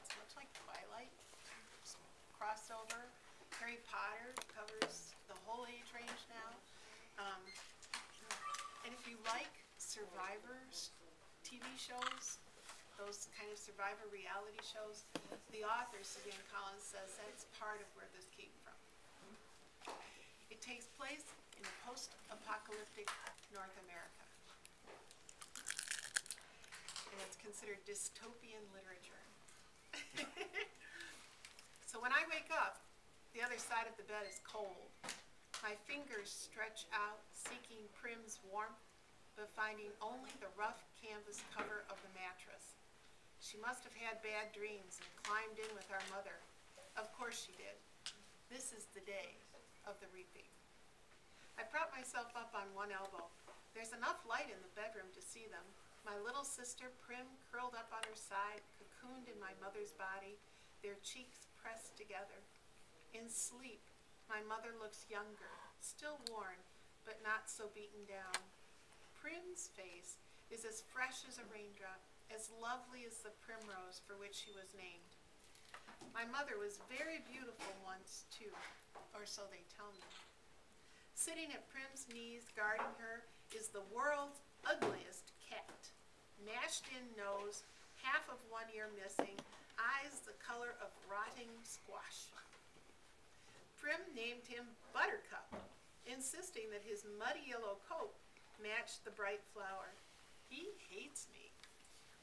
It's much like Twilight, crossover. Harry Potter covers the whole age range now. And if you like Survivors TV shows, those kind of survivor reality shows, the author, Suzanne Collins, says that's part of where this came from. It takes place in post-apocalyptic North America. And it's considered dystopian literature. So when I wake up, the other side of the bed is cold. My fingers stretch out, seeking Prim's warmth, but finding only the rough canvas cover of the mattress. She must have had bad dreams and climbed in with our mother. Of course she did. This is the day of the reaping. I prop myself up on one elbow. There's enough light in the bedroom to see them. My little sister, Prim, curled up on her side, cocooned in my mother's body, their cheeks pressed together. In sleep, my mother looks younger, still worn, but not so beaten down. Prim's face is as fresh as a raindrop, as lovely as the primrose for which she was named. My mother was very beautiful once, too, or so they tell me. Sitting at Prim's knees, guarding her, is the world's ugliest cat. Mashed-in nose, half of one ear missing, eyes the color of rotting squash. Prim named him Buttercup, insisting that his muddy yellow coat matched the bright flower. He hates me,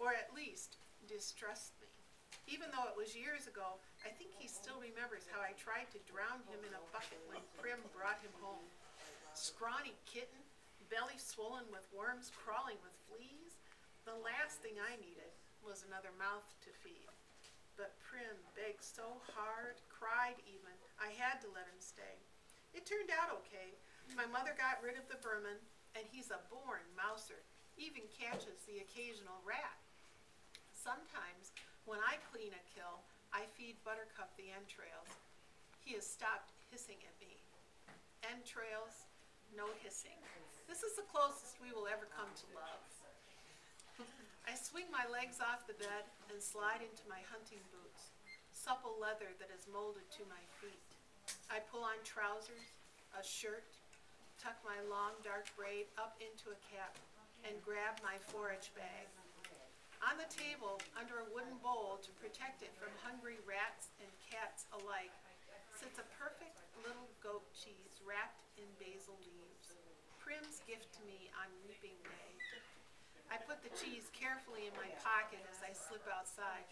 or at least distrusts me. Even though it was years ago, I think he still remembers how I tried to drown him in a bucket when Prim brought him home. Scrawny kitten, belly swollen with worms, crawling with fleas. The last thing I needed was another mouth to feed. But Prim begged so hard, cried even, I had to let him stay. It turned out okay. My mother got rid of the vermin, and he's a born mouser, even catches the occasional rat. Sometimes, when I clean a kill, I feed Buttercup the entrails. He has stopped hissing at me. Entrails, no hissing. This is the closest we will ever come to love. I swing my legs off the bed and slide into my hunting boots, supple leather that is molded to my feet. I pull on trousers, a shirt, tuck my long dark braid up into a cap, and grab my forage bag. On the table, under a wooden bowl to protect it from hungry rats and cats alike, sits a perfect little goat cheese wrapped in basil leaves. Prim's gift to me on reaping day. I put the cheese carefully in my pocket as I slip outside.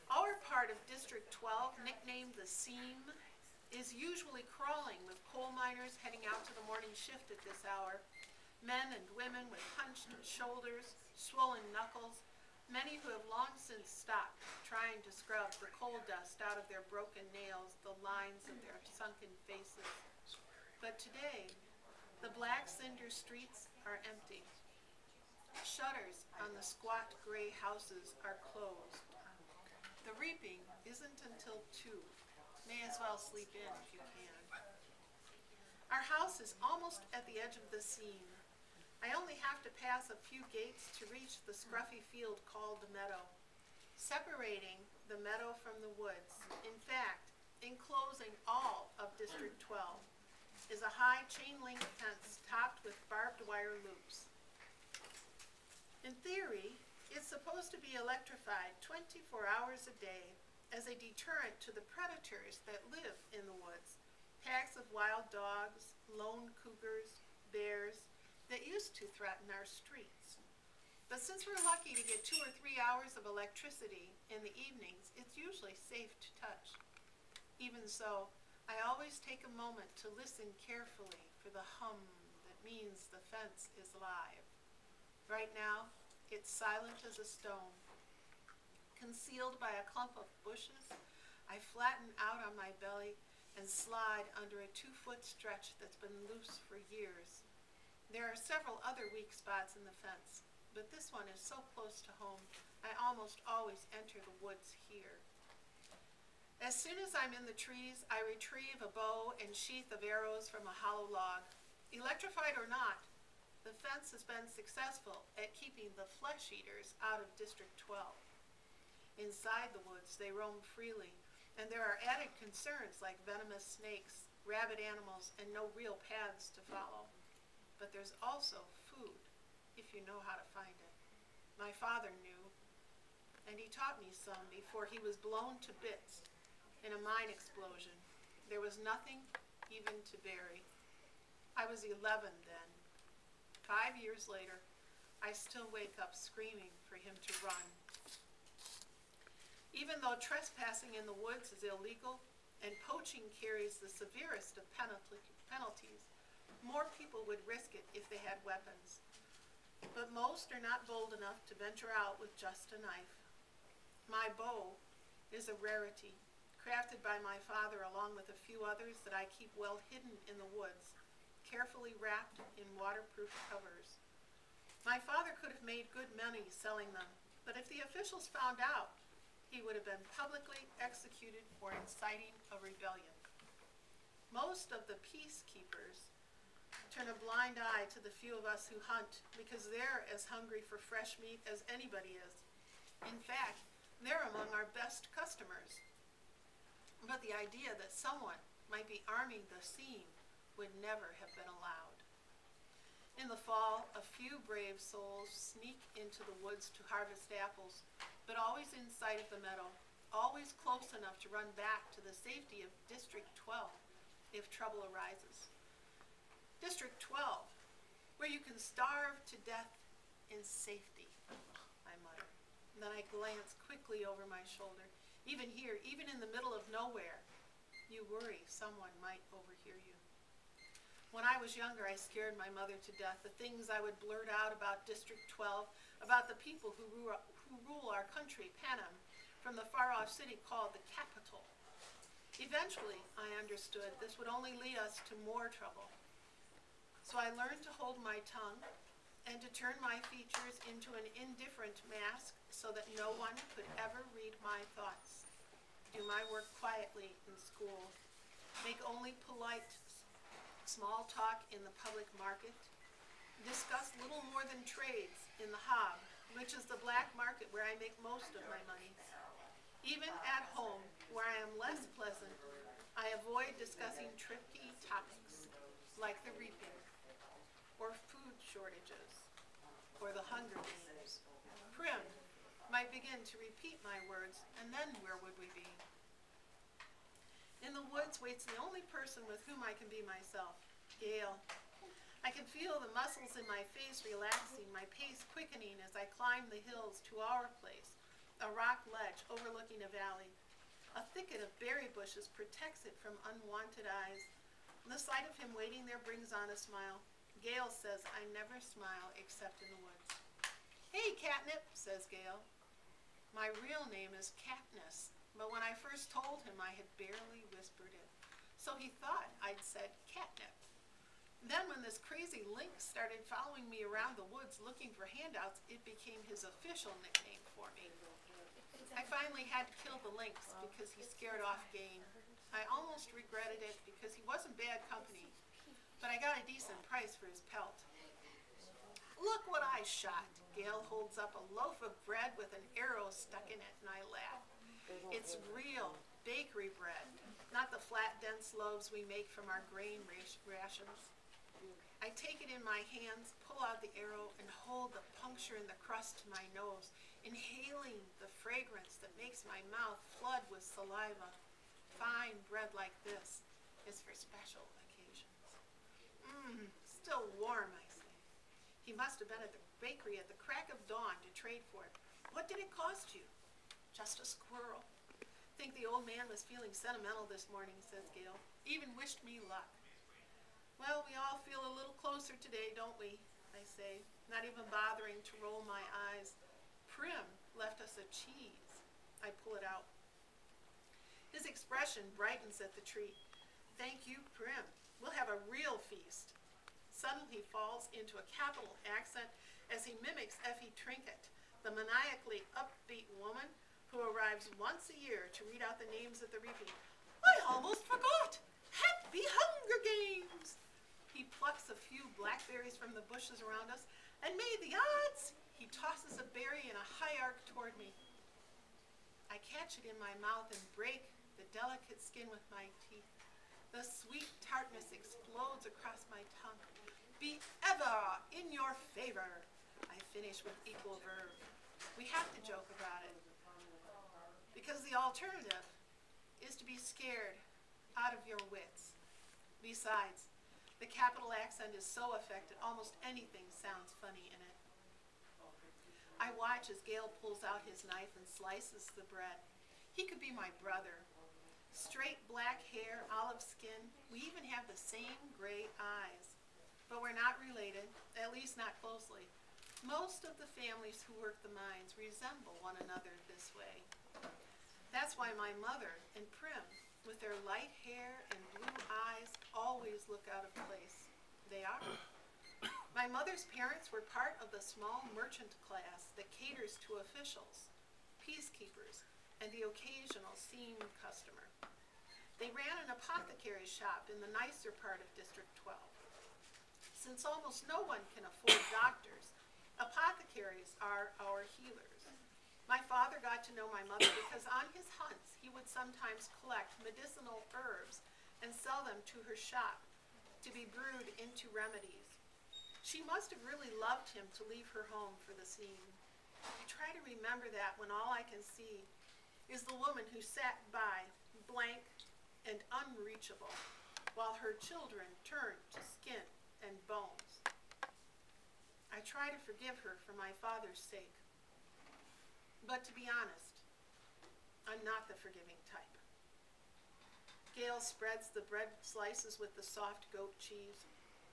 Our part of District 12, nicknamed the Seam, is usually crawling with coal miners heading out to the morning shift at this hour. Men and women with hunched shoulders, swollen knuckles, many who have long since stopped trying to scrub the coal dust out of their broken nails, the lines of their sunken faces. But today, the black cinder streets are empty. Shutters on the squat gray houses are closed. The reaping isn't until 2. May as well sleep in if you can. Our house is almost at the edge of the seam. I only have to pass a few gates to reach the scruffy field called the meadow. Separating the meadow from the woods, in fact, enclosing all of District 12, is a high chain-link fence topped with barbed wire loops. In theory, it's supposed to be electrified 24 hours a day as a deterrent to the predators that live in the woods, packs of wild dogs, lone cougars, bears, that used to threaten our streets. But since we're lucky to get 2 or 3 hours of electricity in the evenings, it's usually safe to touch. Even so, I always take a moment to listen carefully for the hum that means the fence is live. Right now, it's silent as a stone. Concealed by a clump of bushes, I flatten out on my belly and slide under a 2-foot stretch that's been loose for years. There are several other weak spots in the fence, but this one is so close to home, I almost always enter the woods here. As soon as I'm in the trees, I retrieve a bow and sheath of arrows from a hollow log. Electrified or not, the fence has been successful at keeping the flesh eaters out of District 12. In Inside the woods, they roam freely, and there are added concerns like venomous snakes, rabid animals, and no real paths to follow. But there's also food, if you know how to find it. My father knew, and he taught me some before he was blown to bits in a mine explosion. There was nothing even to bury. I was 11 then. 5 years later, I still wake up screaming for him to run. Even though trespassing in the woods is illegal and poaching carries the severest of penalties, more people would risk it if they had weapons. But most are not bold enough to venture out with just a knife. My bow is a rarity, crafted by my father along with a few others that I keep well hidden in the woods, carefully wrapped in waterproof covers. My father could have made good money selling them, but if the officials found out, he would have been publicly executed for inciting a rebellion. Most of the peacekeepers turn a blind eye to the few of us who hunt because they're as hungry for fresh meat as anybody is. In fact, they're among our best customers. But the idea that someone might be arming the scene would never have been allowed. In the fall, a few brave souls sneak into the woods to harvest apples, but always in sight of the meadow, always close enough to run back to the safety of District 12 if trouble arises. District 12, where you can starve to death in safety, I mutter. And then I glance quickly over my shoulder. Even here, even in the middle of nowhere, you worry someone might overhear you. When I was younger, I scared my mother to death. The things I would blurt out about District 12, about the people who rule our country, Panem, from the far-off city called the capital. Eventually, I understood this would only lead us to more trouble. So I learned to hold my tongue and to turn my features into an indifferent mask so that no one could ever read my thoughts. Do my work quietly in school. Make only polite small talk in the public market. Discuss little more than trades in the hob, which is the black market where I make most of my money. Even at home, where I am less pleasant, I avoid discussing tricky topics like the reaping, or food shortages, or the Hunger Games. Prim might begin to repeat my words, and then where would we be? In the woods waits the only person with whom I can be myself, Gail. I can feel the muscles in my face relaxing, my pace quickening as I climb the hills to our place, a rock ledge overlooking a valley. A thicket of berry bushes protects it from unwanted eyes. The sight of him waiting there brings on a smile. Gail says I never smile except in the woods. "Hey, Catnip," says Gail. My real name is Katniss, but when I first told him I had barely whispered it, so he thought I'd said catnip. Then when this crazy lynx started following me around the woods looking for handouts, it became his official nickname for me. I finally had to kill the lynx because he scared off game. I almost regretted it because he wasn't bad company, but I got a decent price for his pelt. "Look what I shot." Gail holds up a loaf of bread with an arrow stuck in it, and I laugh. It's real bakery bread, not the flat, dense loaves we make from our grain rations. I take it in my hands, pull out the arrow, and hold the puncture in the crust to my nose, inhaling the fragrance that makes my mouth flood with saliva. Fine bread like this is for special occasions. Still warm, I say. He must have been at the bakery at the crack of dawn to trade for it. What did it cost you? Just a squirrel. Think the old man was feeling sentimental this morning, says Gail. Even wished me luck. Well, we all feel a little closer today, don't we? I say, not even bothering to roll my eyes. Prim left us a cheese. I pull it out. His expression brightens at the treat. Thank you, Prim. We'll have a real feast. Suddenly he falls into a capital accent as he mimics Effie Trinket, the maniacally upbeat woman who arrives once a year to read out the names at the reaping. I almost forgot! Happy Hunger Games! He plucks a few blackberries from the bushes around us, and may the odds! He tosses a berry in a high arc toward me. catch it in my mouth and break the delicate skin with my teeth. The sweet tartness explodes across my tongue. Be ever in your favor, I finish with equal verve. We have to joke about it, because the alternative is to be scared out of your wits. Besides, the capital accent is so affected, almost anything sounds funny in it. I watch as Gale pulls out his knife and slices the bread. He could be my brother. Straight black hair, olive skin. We even have the same gray eyes. But we're not related, at least not closely. Most of the families who work the mines resemble one another this way. That's why my mother and Prim, with their light hair and blue eyes, always look out of place. They are. My mother's parents were part of the small merchant class that caters to officials, peacekeepers, and the occasional seam customer. They ran an apothecary shop in the nicer part of District 12. Since almost no one can afford doctors, apothecaries are our healers. My father got to know my mother because on his hunts he would sometimes collect medicinal herbs and sell them to her shop to be brewed into remedies. She must have really loved him to leave her home for the scene. I try to remember that when all I can see is the woman who sat by, blank and unreachable, while her children turned to skin and bones. I try to forgive her for my father's sake. But to be honest, I'm not the forgiving type. Gale spreads the bread slices with the soft goat cheese,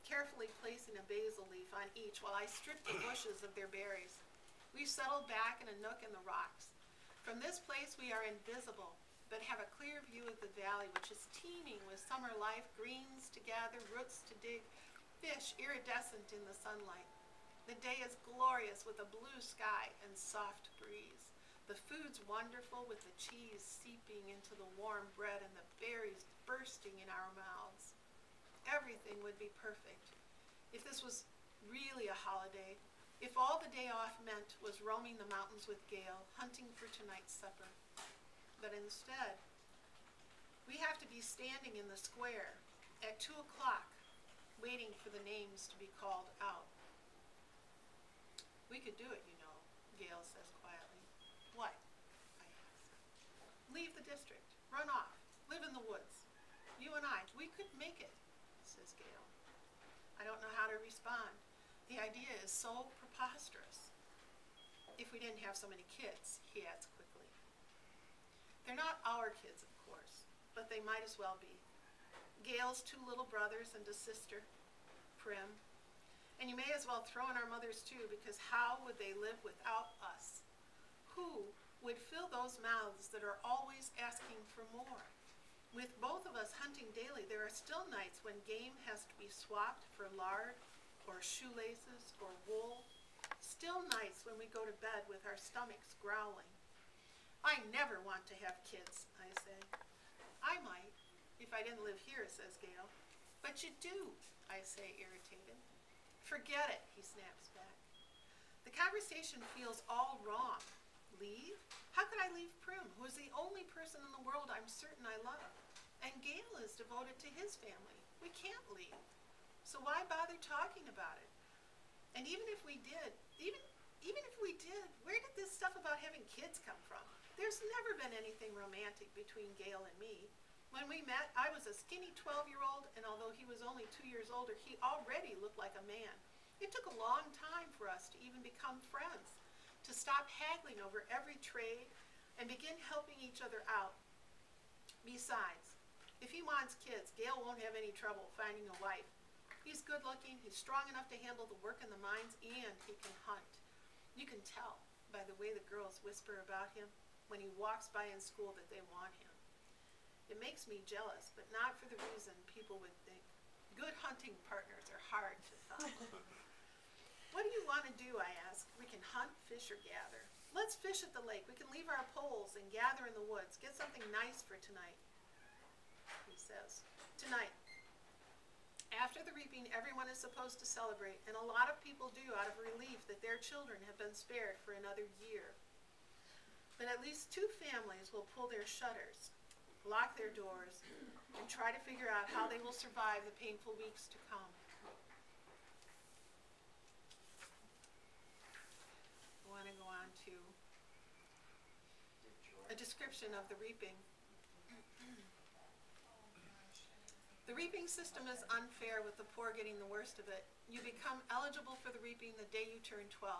carefully placing a basil leaf on each while I strip the bushes of their berries. We've settled back in a nook in the rocks. From this place we are invisible, but have a clear view of the valley, which is teeming with summer life, greens to gather, roots to dig, fish iridescent in the sunlight. The day is glorious with a blue sky and soft breeze. The food's wonderful with the cheese seeping into the warm bread and the berries bursting in our mouths. Everything would be perfect if this was really a holiday, if all the day off meant was roaming the mountains with Gale, hunting for tonight's supper. But instead, we have to be standing in the square at 2 o'clock, waiting for the names to be called out. We could do it, you know, Gale says quietly. What? I ask. Leave the district, run off, live in the woods. You and I, we could make it, says Gale. I don't know how to respond. The idea is so preposterous. If we didn't have so many kids, he adds quickly. They're not our kids, of course, but they might as well be. Gale's 2 little brothers and a sister, Prim. And you may as well throw in our mothers too, because how would they live without us? Who would fill those mouths that are always asking for more? With both of us hunting daily, there are still nights when game has to be swapped for lard or shoelaces or wool. Still nights when we go to bed with our stomachs growling. I never want to have kids, I say. I might, if I didn't live here, says Gale. But you do, I say, irritated. Forget it, he snaps back. The conversation feels all wrong. Leave? How could I leave Prim, who is the only person in the world I'm certain I love? And Gale is devoted to his family. We can't leave. So why bother talking about it? And even if we did, where did this stuff about having kids come from? There's never been anything romantic between Gale and me. When we met, I was a skinny 12-year-old, and although he was only 2 years older, he already looked like a man. It took a long time for us to even become friends, to stop haggling over every trade and begin helping each other out. Besides, if he wants kids, Gale won't have any trouble finding a wife. He's good looking, he's strong enough to handle the work in the mines, and he can hunt. You can tell by the way the girls whisper about him when he walks by in school that they want him. It makes me jealous, but not for the reason people would think. Good hunting partners are hard to find. What do you want to do, I ask. We can hunt, fish, or gather. Let's fish at the lake. We can leave our poles and gather in the woods. Get something nice for tonight, he says. Tonight. After the reaping, everyone is supposed to celebrate, and a lot of people do out of relief that their children have been spared for another year. But at least 2 families will pull their shutters, lock their doors, and try to figure out how they will survive the painful weeks to come. I want to go on to a description of the reaping. The reaping system is unfair, with the poor getting the worst of it. You become eligible for the reaping the day you turn 12.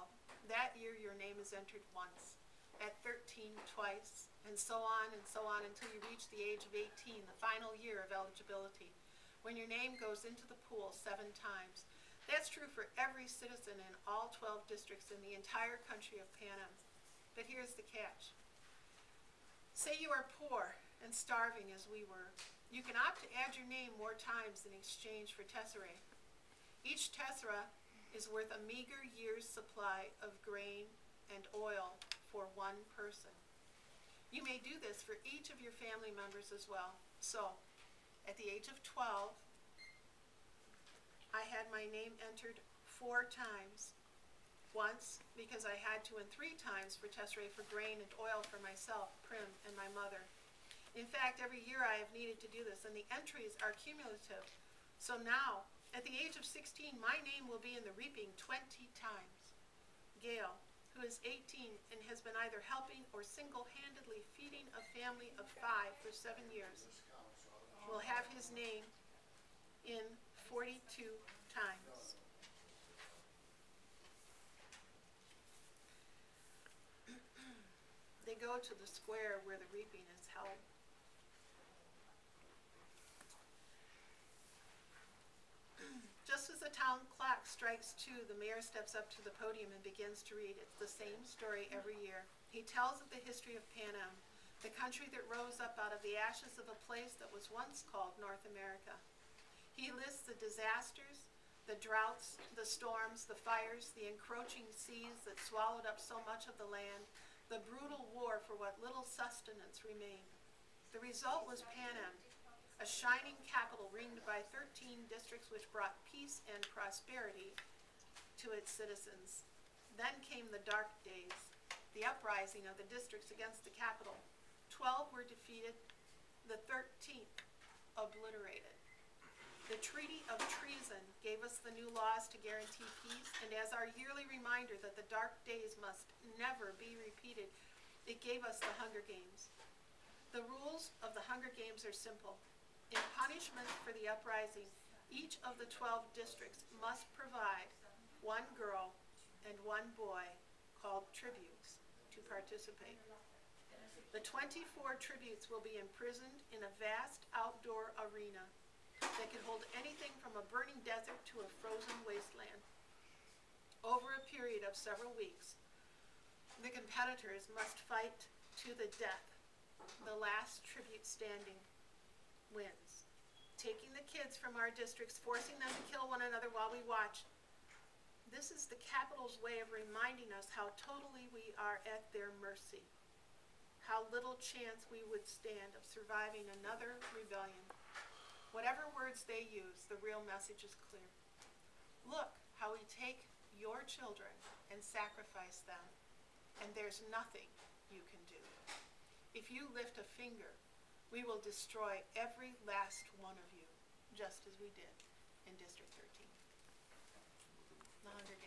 That year your name is entered once, at 13 twice, and so on until you reach the age of 18, the final year of eligibility, when your name goes into the pool 7 times. That's true for every citizen in all 12 districts in the entire country of Pan Am. But here's the catch. Say you are poor and starving as we were. You can opt to add your name more times in exchange for tesserae. Each tessera is worth a meager year's supply of grain and oil for 1 person. You may do this for each of your family members as well. So, at the age of 12, I had my name entered 4 times. Once because I had to, and 3 times for tesserae for grain and oil for myself, Prim, and my mother. In fact, every year I have needed to do this, and the entries are cumulative. So now, at the age of 16, my name will be in the reaping 20 times. Gail, who is 18 and has been either helping or single-handedly feeding a family of 5 for 7 years, will have his name in 42 times. They go to the square where the reaping is held. Just as the town clock strikes 2, the mayor steps up to the podium and begins to read. It's the same story every year. He tells of the history of Pan Am, the country that rose up out of the ashes of a place that was once called North America. He lists the disasters, the droughts, the storms, the fires, the encroaching seas that swallowed up so much of the land, the brutal war for what little sustenance remained. The result was Pan Am, a shining capital ringed by 13 districts which brought peace and prosperity to its citizens. Then came the dark days, the uprising of the districts against the capital. 12 were defeated, the 13th obliterated. The Treaty of Treason gave us the new laws to guarantee peace, and as our yearly reminder that the dark days must never be repeated, it gave us the Hunger Games. The rules of the Hunger Games are simple. In punishment for the uprising, each of the 12 districts must provide 1 girl and 1 boy, called tributes, to participate. The 24 tributes will be imprisoned in a vast outdoor arena that could hold anything from a burning desert to a frozen wasteland. Over a period of several weeks, the competitors must fight to the death. The last tribute standing wins. Taking the kids from our districts, forcing them to kill one another while we watch. This is the capital's way of reminding us how totally we are at their mercy. How little chance we would stand of surviving another rebellion. Whatever words they use, the real message is clear. Look how we take your children and sacrifice them, and there's nothing you can do. If you lift a finger, we will destroy every last one of you, just as we did in District 13. The Hunger Games.